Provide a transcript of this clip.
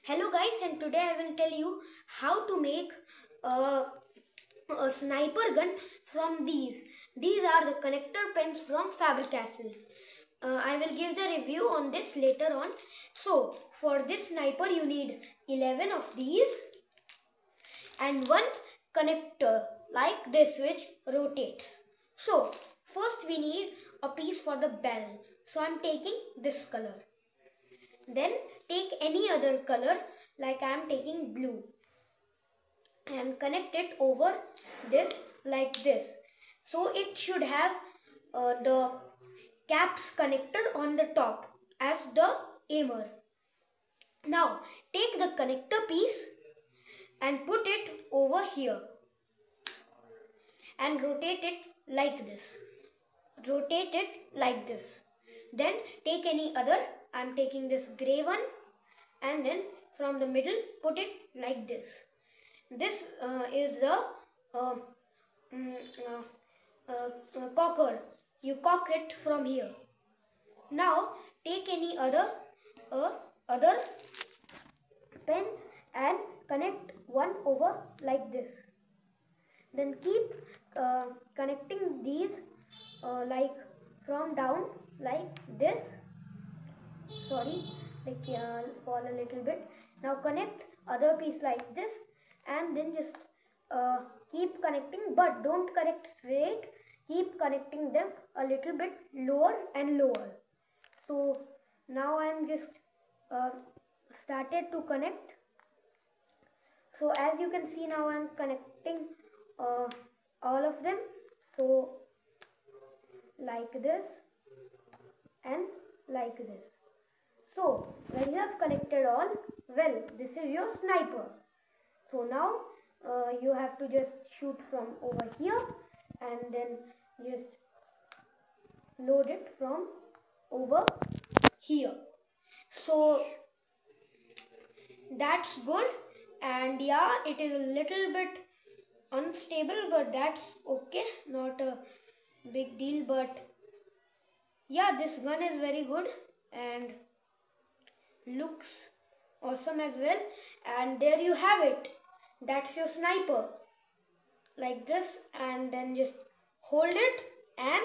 Hello guys, and today I will tell you how to make a, a sniper gun from these. These are the connector pins from Faber-Castell. I will give the review on this later on. So for this sniper you need 11 of these and one connector like this which rotates. So first we need a piece for the barrel. So I am taking this color. Then take any other color like I am taking blue and connect it over this like this. So it should have the caps connector on the top as the aimer. Now take the connector piece and put it over here and rotate it like this. Rotate it like this. Then take any other. I am taking this grey one and then from the middle put it like this. This is the cocker. You cock it from here. Now take any other pen and connect one over like this. Then keep connecting these like from down like this. Sorry, like fall a little bit. Now connect other piece like this and then just keep connecting, but don't connect straight. Keep connecting them a little bit lower and lower. So now I am just started to connect. So as you can see, now I am connecting all of them. So like this and like this. So when you have connected all, well, this is your sniper. So now you have to just shoot from over here and then just load it from over here. So that's good, and yeah, it is a little bit unstable, but that's okay, not a big deal. But yeah, this gun is very good and looks awesome as well. And there you have it. That's your sniper like this, and then just hold it and